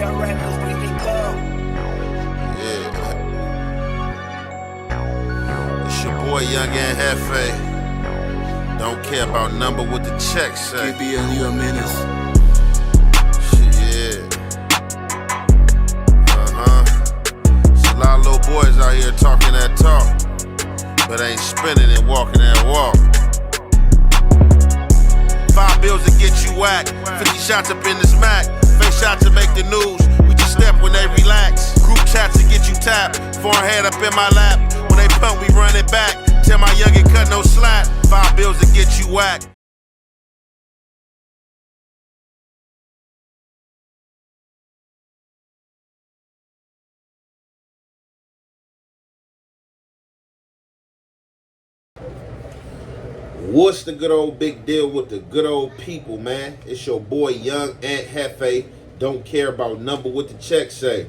It's your boy Young and Hefe. Don't care about number what the check say. KBL, you a menace. Yeah. It's a lot of little boys out here talking that talk, but ain't spinning and walking that walk. 5 bills to get you whacked, 50 shots up in this Mac, face shots to make the news, we just step when they relax, group chats to get you tapped, forehead up in my lap, when they pump we run it back, tell my youngin' cut no slack, 5 bills to get you whacked. What's the good old big deal with the good old people, man? It's your boy Young and Hefe. Don't care about number what the check say.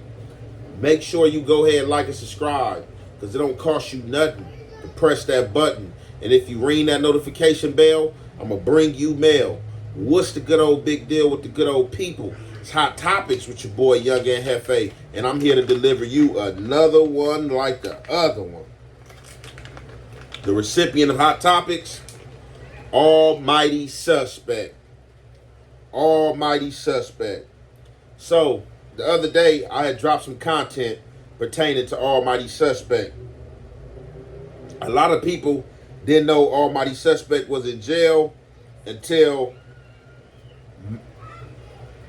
Make sure you go ahead and like and subscribe, because it don't cost you nothing to press that button. And if you ring that notification bell, I'm going to bring you mail. What's the good old big deal with the good old people? It's Hot Topics with your boy Young and Hefe, and I'm here to deliver you another one like the other one. The recipient of Hot Topics, Almighty Suspect. Almighty Suspect. So, the other day, I had dropped some content pertaining to Almighty Suspect. A lot of people didn't know Almighty Suspect was in jail until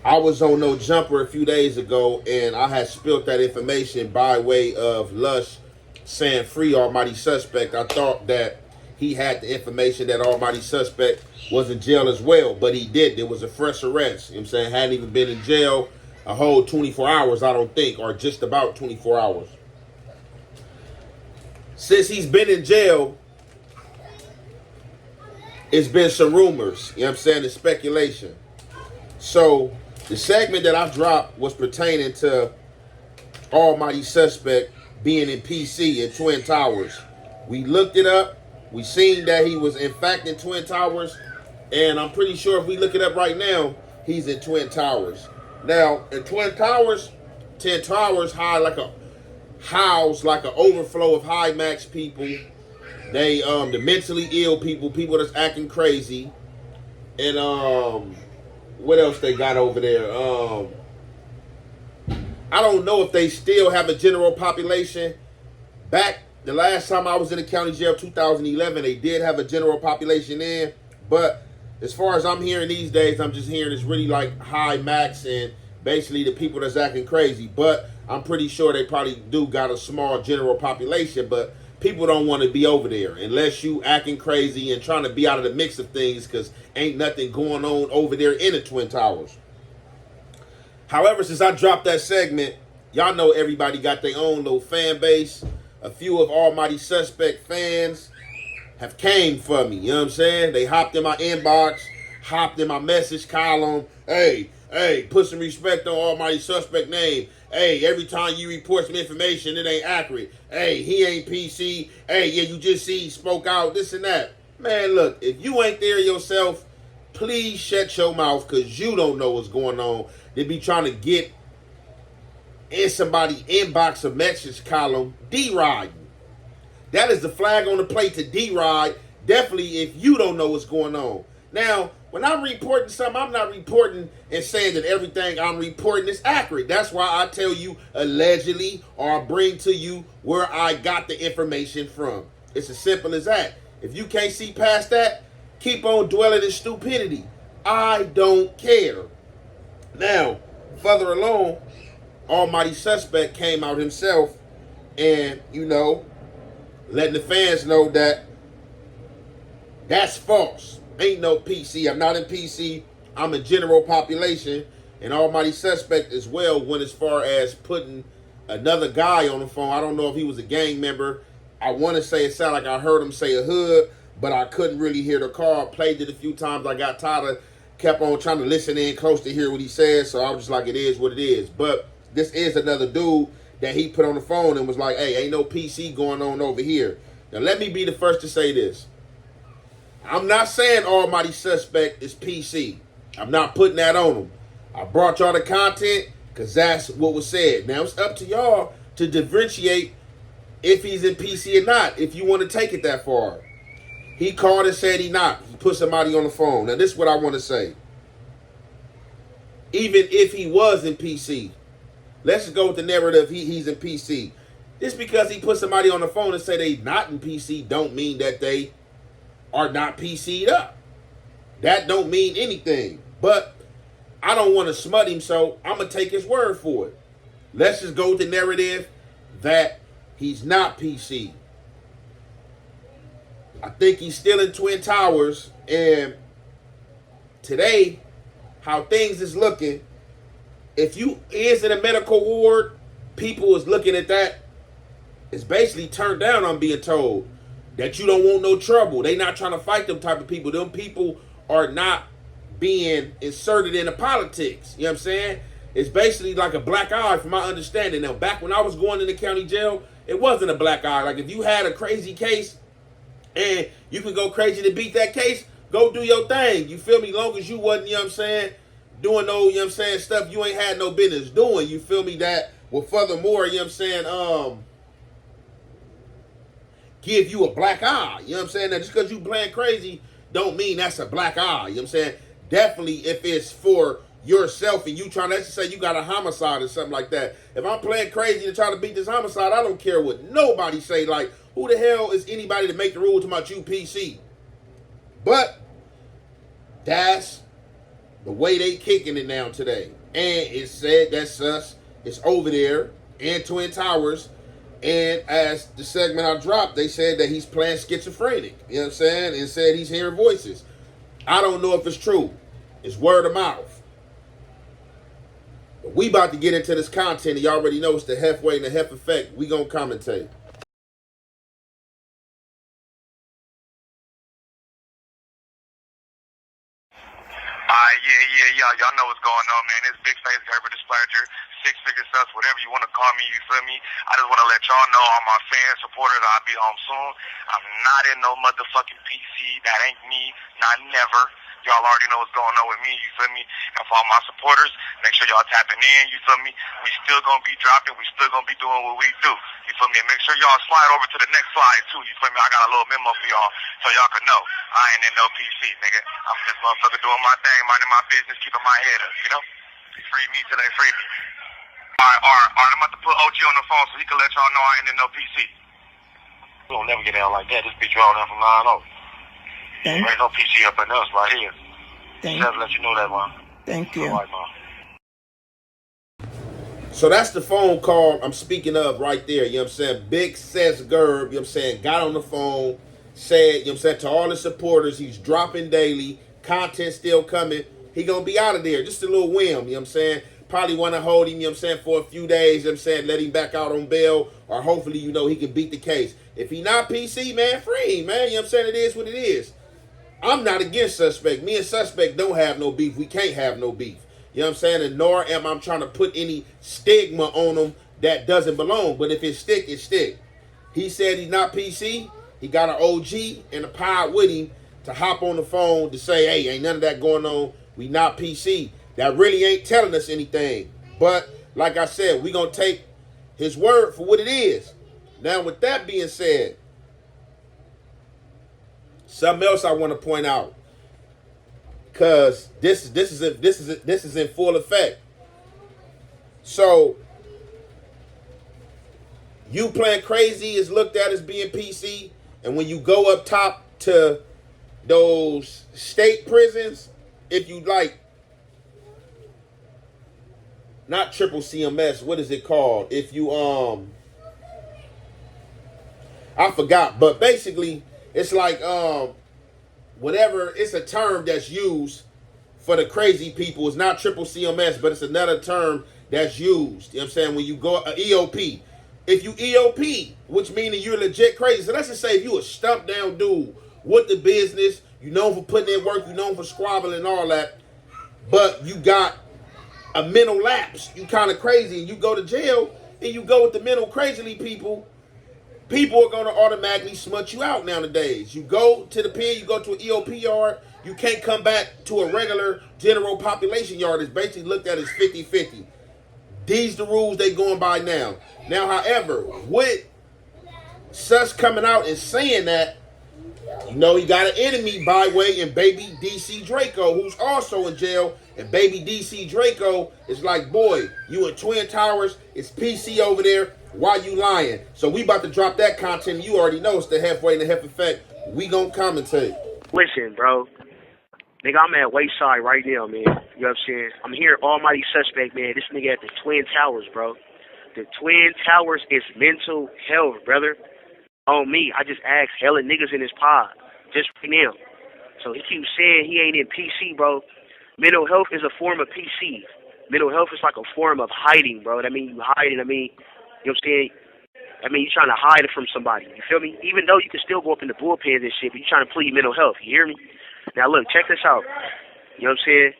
I was on No Jumper a few days ago, and I had spilled that information by way of Lush saying free Almighty Suspect. I thought that he had the information that Almighty Suspect was in jail as well, but he didn't. It was a fresh arrest. You know what I'm saying? Hadn't even been in jail a whole 24 hours, I don't think, or just about 24 hours. Since he's been in jail, it's been some rumors. You know what I'm saying? It's speculation. So the segment that I dropped was pertaining to Almighty Suspect being in PC in Twin Towers. We looked it up. We seen that he was in fact in Twin Towers, and I'm pretty sure if we look it up right now, he's in Twin Towers. Now, in Twin Towers, 10 Towers house like an overflow of high max people. They the mentally ill people that's acting crazy, and what else they got over there? I don't know if they still have a general population. Back the last time I was in the county jail, 2011, they did have a general population in. But as far as I'm hearing these days, I'm just hearing it's really like high max and basically the people that's acting crazy. But I'm pretty sure they probably do got a small general population. But people don't want to be over there unless you acting crazy and trying to be out of the mix of things, because ain't nothing going on over there in the Twin Towers. However, since I dropped that segment, y'all know everybody got their own little fan base. A few of Almighty Suspect fans have came for me, you know what I'm saying? They hopped in my inbox, hopped in my message column. Hey, put some respect on Almighty Suspect name. Hey, every time you report some information, it ain't accurate. Hey, he ain't PC. Hey, yeah, you just see he spoke out, this and that. Man, look, if you ain't there yourself, please shut your mouth, because you don't know what's going on. They be trying to get in somebody inbox a message column, D-Ride. That is the flag on the plate to D-Ride, definitely if you don't know what's going on. Now, when I'm reporting something, I'm not reporting and saying that everything I'm reporting is accurate. That's why I tell you allegedly, or I bring to you where I got the information from. It's as simple as that. If you can't see past that, keep on dwelling in stupidity. I don't care. Now, further along, Almighty Suspect came out himself and, letting the fans know that that's false. Ain't no PC. I'm not in PC. I'm in general population. And Almighty Suspect as well went as far as putting another guy on the phone. I don't know if he was a gang member. I want to say it sounded like I heard him say a hood, but I couldn't really hear the call. Played it a few times. I got tired of, kept on trying to listen in close to hear what he said. So I was just like, it is what it is. But this is another dude that he put on the phone and was like, hey, ain't no PC going on over here. Now, let me be the first to say this. I'm not saying Almighty Suspect is PC. I'm not putting that on him. I brought y'all the content. Because that's what was said. Now it's up to y'all to differentiate if he's in PC or not, if you want to take it that far. He called and said he not. He put somebody on the phone. Now this is what I want to say. Even if he was in PC, let's just go with the narrative he's in PC. Just because he put somebody on the phone and say they not in PC don't mean that they are not PC'd up. That don't mean anything. But I don't want to smut him, so I'm going to take his word for it. Let's just go with the narrative that he's not PC. I think he's still in Twin Towers, and today, how things is looking, if you is in a medical ward, people is looking at that. It's basically turned down, I'm being told, that you don't want no trouble. They not trying to fight them type of people. Them people are not being inserted into politics. You know what I'm saying? It's basically like a black eye from my understanding. Now, back when I was going into county jail, it wasn't a black eye. Like if you had a crazy case and you could go crazy to beat that case, go do your thing. You feel me? Long as you wasn't, you know what I'm saying, doing no, you know what I'm saying, stuff you ain't had no business doing. You feel me? That will furthermore, you know what I'm saying, give you a black eye. You know what I'm saying? That just because you playing crazy don't mean that's a black eye. You know what I'm saying? Definitely if it's for yourself and you trying to, let's just say you got a homicide or something like that. If I'm playing crazy to try to beat this homicide, I don't care what nobody say. Like, who the hell is anybody to make the rule to my PC? But that's the way they kicking it now today. And it said that sus is over there in Twin Towers. And as the segment I dropped, they said that he's playing schizophrenic. You know what I'm saying? And said he's hearing voices. I don't know if it's true. It's word of mouth. But we about to get into this content. You already know it's the Hef way and the Hef effect. We gonna commentate. Y'all know what's going on, man. It's Big Face Herbert Displeasure, six-figure sus, whatever you want to call me, you feel me? I just want to let y'all know, all my fans, supporters, I'll be home soon. I'm not in no motherfucking PC. That ain't me. Not never. Y'all already know what's going on with me, you feel me? And for all my supporters, make sure y'all tapping in, you feel me? We still gonna be dropping, we still gonna be doing what we do, you feel me? And make sure y'all slide over to the next slide too, you feel me? I got a little memo for y'all so y'all can know I ain't in no PC, nigga. I'm just motherfucker doing my thing, minding my business, keeping my head up, you know? Free me till they free me. Alright, I'm about to put OG on the phone so he can let y'all know I ain't in no PC. We don't never get down like that. This bitch rolling down from 9-0. There ain't no PC up in us right here. Just let you know that, man. Thank you. All right, man. So that's the phone call I'm speaking of right there. You know what I'm saying? Big Sess Gerb, you know what I'm saying, got on the phone, said, you know what I'm saying, to all the supporters, he's dropping daily, content still coming. He gonna be out of there. Just a little whim, you know what I'm saying? Probably want to hold him, you know what I'm saying, for a few days, you know what I'm saying, let him back out on bail, or hopefully, you know, he can beat the case. If he not PC, man, free him, man. You know what I'm saying? It is what it is. I'm not against Suspect. Me and Suspect don't have no beef. We can't have no beef. You know what I'm saying? And nor am I trying to put any stigma on him that doesn't belong. But if it stick, it stick. He said he's not PC. He got an OG and a pod with him to hop on the phone to say, hey, ain't none of that going on. We not PC. That really ain't telling us anything. But like I said, we going to take his word for what it is. Now, with that being said, something else I want to point out, because this is in full effect. So you playing crazy is looked at as being PC, and when you go up top to those state prisons, if you like, not triple CMS, what is it called? If you I forgot, but basically it's like whatever, it's a term that's used for the crazy people. It's not triple CMS, but it's another term that's used. You know what I'm saying? When you go EOP. If you EOP, which meaning you're legit crazy. So let's just say if you a stumped down dude with the business, you known for putting in work, you known for squabbling and all that, but you got a mental lapse, you kind of crazy, and you go to jail, and you go with the mental crazily people are going to automatically smut you out nowadays. You go to the pen, you go to an EOP yard, you can't come back to a regular general population yard. It's basically looked at as 50-50. These the rules they going by now. Now, however, with Sus coming out and saying that, you know, he got an enemy by way in baby DCbabydraco, who's also in jail. And baby DCbabydraco is like, boy, you in Twin Towers, it's PC over there. Why you lying? So we about to drop that content. You already know it's the halfway and the half effect. We gonna commentate. Listen, bro. Nigga, I'm at Wayside right now, man. You know what I'm saying? I'm here, almighty suspect, man. This nigga at the Twin Towers, bro. The Twin Towers is mental health, brother. On me, I just asked hella niggas in his pod just right now. So he keeps saying he ain't in PC, bro. Mental health is a form of PC. Mental health is like a form of hiding, bro. That mean you hiding. I mean, you know what I'm saying? I mean, you trying to hide it from somebody. You feel me? Even though you can still go up in the bullpens and shit, but you trying to plead mental health. You hear me? Now look, check this out. You know what I'm saying?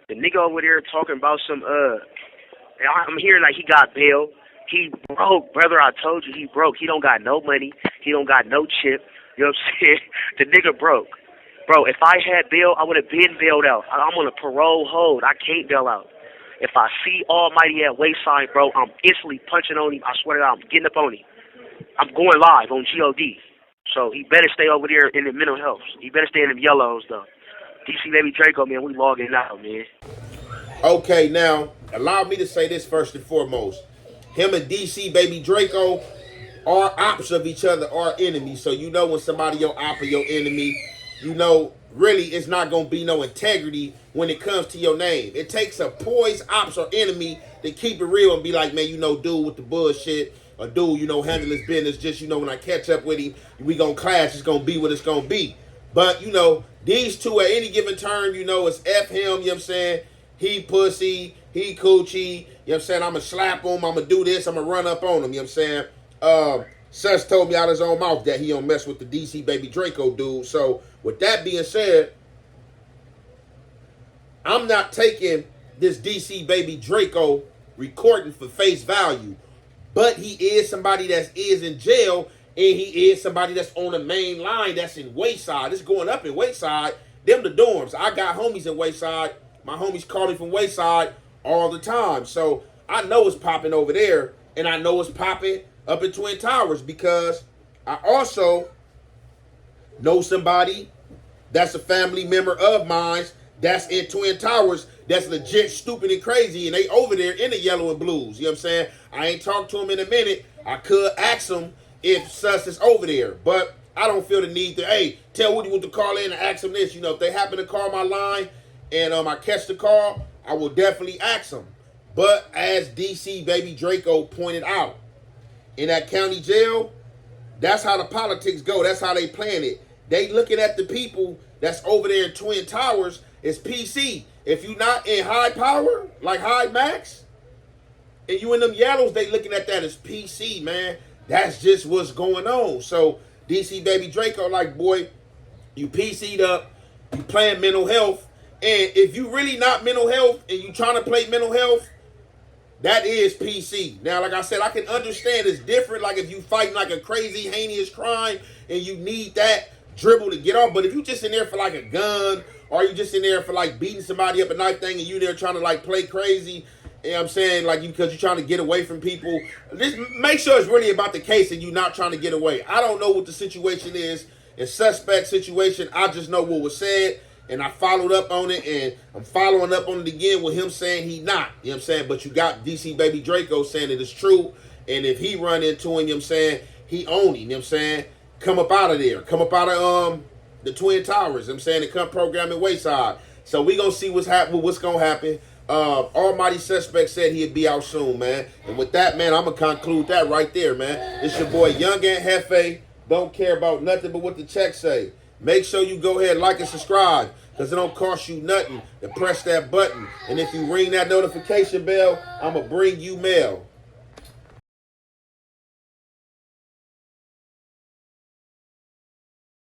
The nigga over there talking about some I'm hearing like he got bail. He broke, brother. I told you he broke. He don't got no money. He don't got no chip. You know what I'm saying? The nigga broke. Bro, if I had bail, I would have been bailed out. I'm on a parole hold. I can't bail out. If I see Almighty at Wayside, bro, I'm instantly punching on him. I swear to God, I'm getting up on him. I'm going live on GOD. So he better stay over there in the mental health. He better stay in them yellows, though. DCbabydraco, man, we logging out, man. Okay, now, allow me to say this first and foremost. Him and DCbabydraco are ops of each other, are enemies. So you know when somebody your op or your enemy, you know, really it's not going to be no integrity when it comes to your name. It takes a poised ops or enemy to keep it real and be like, man, you know, dude with the bullshit, or dude, you know, handle his business. Just, you know, when I catch up with him, we going to clash. It's going to be what it's going to be. But, you know, these two at any given turn, you know, it's F him, you know what I'm saying? He pussy, he coochie, you know what I'm saying? I'm going to slap him, I'm going to do this, I'm going to run up on him, you know what I'm saying? Sus told me out his own mouth that he don't mess with the DCbabydraco dude. So, with that being said, I'm not taking this DCbabydraco recording for face value. But he is somebody that is in jail, and he is somebody that's on the main line that's in Wayside. It's going up in Wayside. Them the dorms. I got homies in Wayside. My homies call me from Wayside all the time. So I know it's popping over there, and I know it's popping up in Twin Towers because I also know somebody that's a family member of mine that's in Twin Towers that's legit stupid and crazy, and they over there in the yellow and blues. You know what I'm saying? I ain't talked to him in a minute. I could ask him if Sus is over there, but I don't feel the need to, hey, tell Woody to call in and ask him this. You know, if they happen to call my line and I catch the call, I will definitely ask him. But as DCbabydraco pointed out, in that county jail, that's how the politics go. That's how they plan it. They looking at the people that's over there in Twin Towers as PC. If you not in high power, like high max, and you in them yellows, they looking at that as PC, man. That's just what's going on. So DCbabydraco, like, boy, you PC'd up, you playing mental health, and if you really not mental health and you trying to play mental health, that is PC. Now, like I said, I can understand it's different. Like if you fighting like a crazy, heinous crime and you need that dribble to get off. But if you just in there for like a gun, or you just in there for like beating somebody up a night thing, and you there trying to like play crazy, you know what I'm saying, like because you're trying to get away from people, just make sure it's really about the case and you not trying to get away. I don't know what the situation is. In suspect situation, I just know what was said. And I followed up on it, and I'm following up on it again with him saying he not. You know what I'm saying? But you got DCbabydraco saying it is true. And if he run into him, you know what I'm saying, he own him. You know what I'm saying? Come up out of there. Come up out of the Twin Towers. You know what I'm saying? And come program in Wayside. So we going to see what's going to happen. Almighty Suspect said he'd be out soon, man. And with that, man, I'm going to conclude that right there, man. It's your boy, Young and Hefe. Don't care about nothing but what the check say. Make sure you go ahead, like and subscribe, because it don't cost you nothing to press that button. And if you ring that notification bell, I'm going to bring you mail.